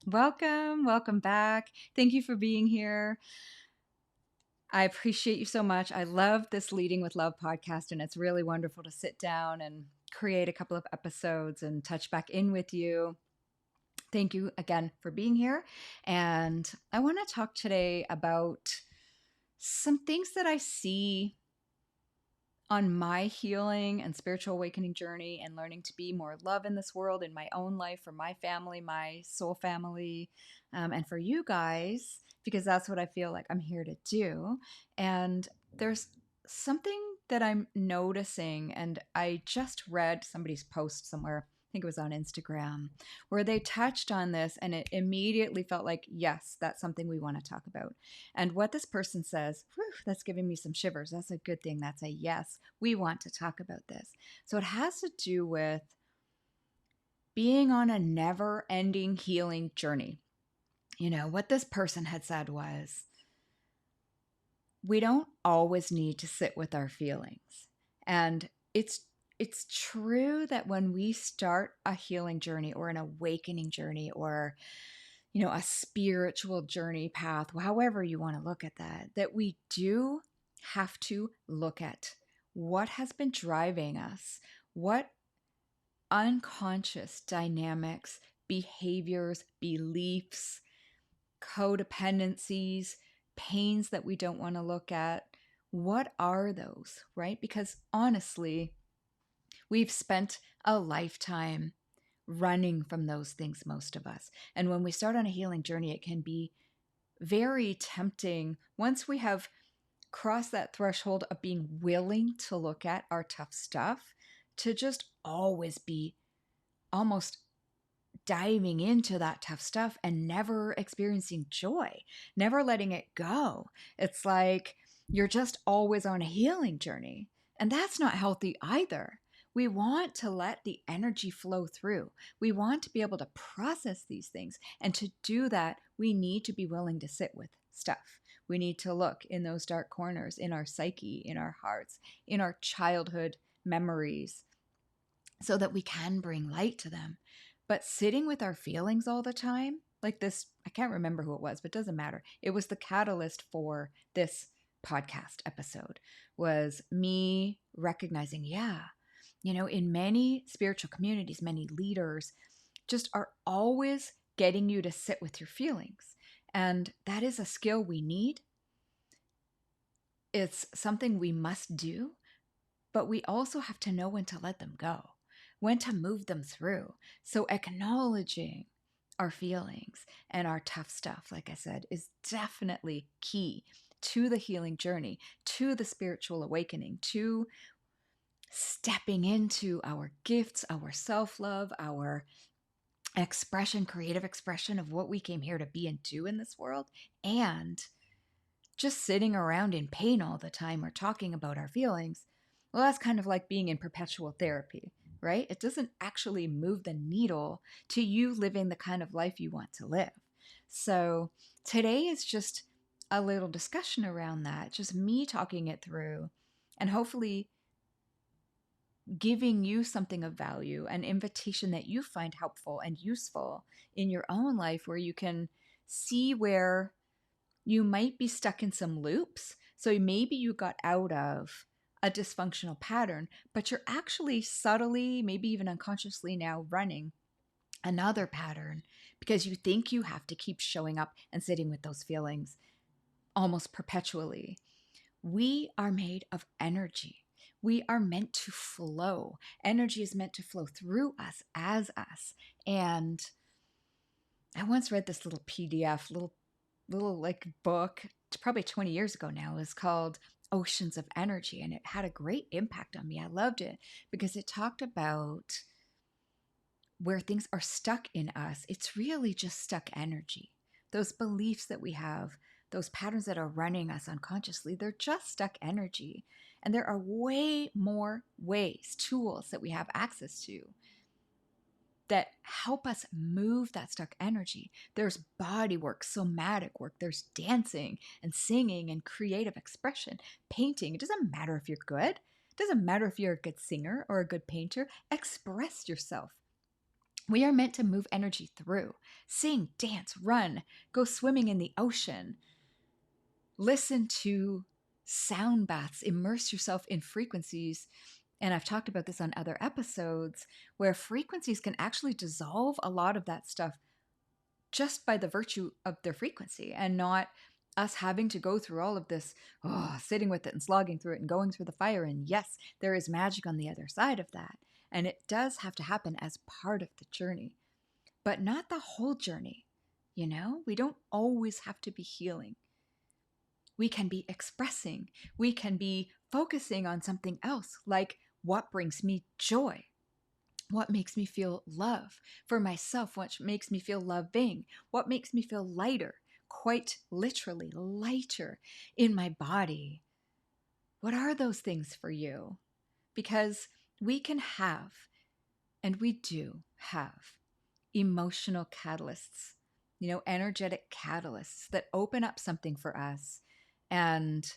Welcome back. Thank you for being here. I appreciate you so much. I love this Leading with Love podcast, and it's really wonderful to sit down and create a couple of episodes and touch back in with you. Thank you again for being here. And I want to talk today about some things that I see on my healing and spiritual awakening journey and learning to be more love in this world, in my own life, for my family, my soul family, and for you guys, because that's what I feel like I'm here to do. And there's something that I'm noticing, and I just read somebody's post somewhere. I think it was on Instagram, where they touched on this, and it immediately felt like, yes, that's something we want to talk about. And what this person says, whew, that's giving me some shivers. That's a good thing. That's a yes. We want to talk about this. So it has to do with being on a never ending healing journey. What this person had said was, we don't always need to sit with our feelings. And it's true that when we start a healing journey or an awakening journey or a spiritual journey path, however you want to look at that, that we do have to look at what has been driving us, what unconscious dynamics, behaviors, beliefs, codependencies, pains that we don't want to look at. What are those, right? Because honestly, we've spent a lifetime running from those things, most of us. And when we start on a healing journey, it can be very tempting once we have crossed that threshold of being willing to look at our tough stuff to just always be almost diving into that tough stuff and never experiencing joy, never letting it go. It's like you're just always on a healing journey. And that's not healthy either. We want to let the energy flow through. We want to be able to process these things. And to do that, we need to be willing to sit with stuff. We need to look in those dark corners in our psyche, in our hearts, in our childhood memories, so that we can bring light to them. But sitting with our feelings all the time, like this, I can't remember who it was, but it doesn't matter. It was the catalyst for this podcast episode, was me recognizing, in many spiritual communities, many leaders just are always getting you to sit with your feelings. And that is a skill we need. It's something we must do, but we also have to know when to let them go, when to move them through. So acknowledging our feelings and our tough stuff, like I said, is definitely key to the healing journey, to the spiritual awakening, to stepping into our gifts, our self-love, our expression, creative expression of what we came here to be and do in this world. And just sitting around in pain all the time or talking about our feelings, well, that's kind of like being in perpetual therapy, right? It doesn't actually move the needle to you living the kind of life you want to live. So today is just a little discussion around that, just me talking it through and hopefully giving you something of value, an invitation that you find helpful and useful in your own life, where you can see where you might be stuck in some loops. So maybe you got out of a dysfunctional pattern, but you're actually subtly, maybe even unconsciously now running another pattern because you think you have to keep showing up and sitting with those feelings almost perpetually. We are made of energy. We are meant to flow. Energy is meant to flow through us as us. And I once read this little PDF, little like book, probably 20 years ago now. It was called Oceans of Energy, and it had a great impact on me. I loved it because it talked about where things are stuck in us. It's really just stuck energy. Those beliefs that we have, those patterns that are running us unconsciously, they're just stuck energy. And there are way more ways, tools that we have access to that help us move that stuck energy. There's body work, somatic work, there's dancing and singing and creative expression, painting. It doesn't matter if you're good. It doesn't matter if you're a good singer or a good painter. Express yourself. We are meant to move energy through, sing, dance, run, go swimming in the ocean, listen to sound baths, immerse yourself in frequencies. And I've talked about this on other episodes where frequencies can actually dissolve a lot of that stuff just by the virtue of their frequency, and not us having to go through all of this, sitting with it and slogging through it and going through the fire. And yes, there is magic on the other side of that. And it does have to happen as part of the journey, but not the whole journey. You know, we don't always have to be healing. We can be expressing. We can be focusing on something else, like what brings me joy, what makes me feel love for myself, what makes me feel loving, what makes me feel lighter, quite literally lighter in my body. What are those things for you? Because we can have, and we do have, emotional catalysts, energetic catalysts that open up something for us. And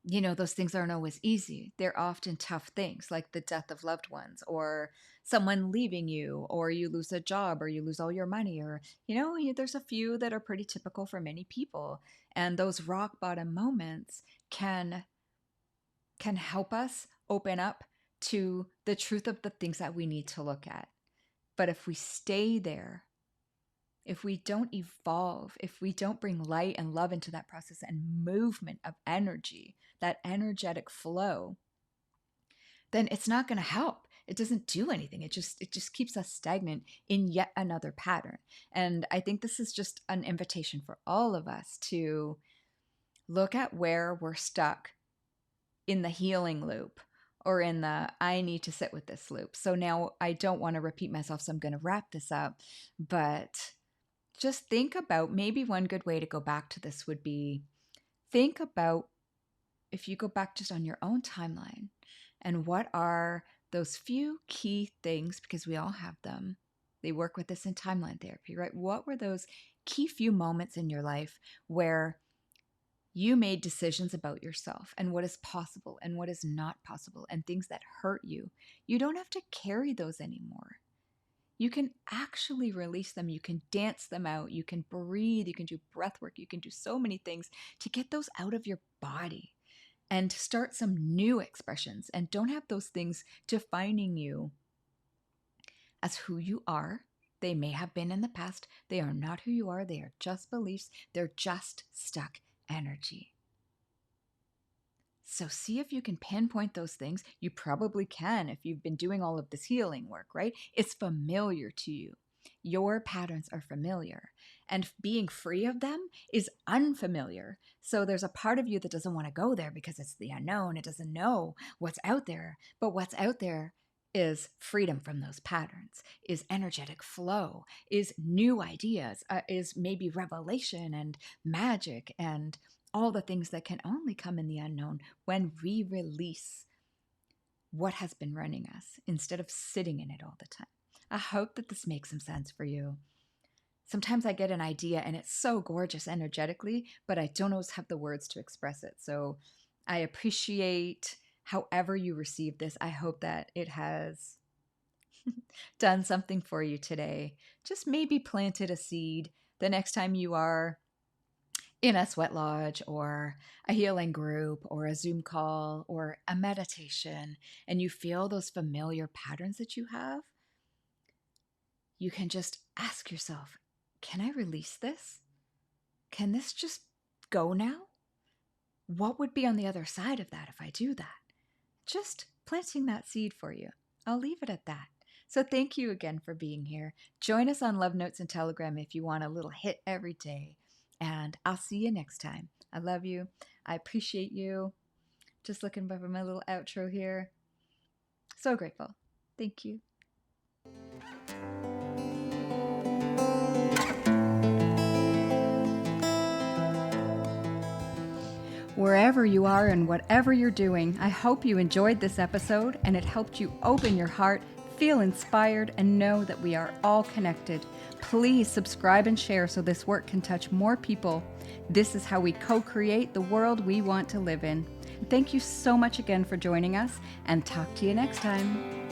those things aren't always easy. They're often tough things, like the death of loved ones, or someone leaving you, or you lose a job, or you lose all your money, or, there's a few that are pretty typical for many people. And those rock bottom moments can help us open up to the truth of the things that we need to look at. But if we stay there, if we don't evolve, if we don't bring light and love into that process and movement of energy, that energetic flow, then it's not going to help. It doesn't do anything. It just keeps us stagnant in yet another pattern. And I think this is just an invitation for all of us to look at where we're stuck in the healing loop, or in the I need to sit with this loop. So now I don't want to repeat myself, so I'm going to wrap this up. But just think about, maybe one good way to go back to this would be, think about if you go back just on your own timeline, and what are those few key things, because we all have them. They work with this in timeline therapy, right? What were those key few moments in your life where you made decisions about yourself and what is possible and what is not possible, and things that hurt you? You don't have to carry those anymore. You can actually release them. You can dance them out. You can breathe. You can do breath work. You can do so many things to get those out of your body and start some new expressions. And don't have those things defining you as who you are. They may have been in the past. They are not who you are. They are just beliefs. They're just stuck energy. So see if you can pinpoint those things. You probably can if you've been doing all of this healing work, right? It's familiar to you. Your patterns are familiar, and being free of them is unfamiliar. So there's a part of you that doesn't want to go there because it's the unknown. It doesn't know what's out there. But what's out there is freedom from those patterns, is energetic flow, is new ideas, is maybe revelation and magic, and all the things that can only come in the unknown when we release what has been running us instead of sitting in it all the time. I hope that this makes some sense for you. Sometimes I get an idea and it's so gorgeous energetically, but I don't always have the words to express it. So I appreciate however you receive this. I hope that it has done something for you today. Just maybe planted a seed. The next time you are in a sweat lodge or a healing group or a Zoom call or a meditation, and you feel those familiar patterns that you have, you can just ask yourself, can I release this? Can this just go now? What would be on the other side of that if I do that? Just planting that seed for you. I'll leave it at that. So thank you again for being here. Join us on Love Notes and Telegram if you want a little hit every day. And I'll see you next time. I love you. I appreciate you. Just looking for my little outro here. So grateful. Thank you. Wherever you are and whatever you're doing, I hope you enjoyed this episode and it helped you open your heart, feel inspired, and know that we are all connected. Please subscribe and share so this work can touch more people. This is how we co-create the world we want to live in. Thank you so much again for joining us, and talk to you next time.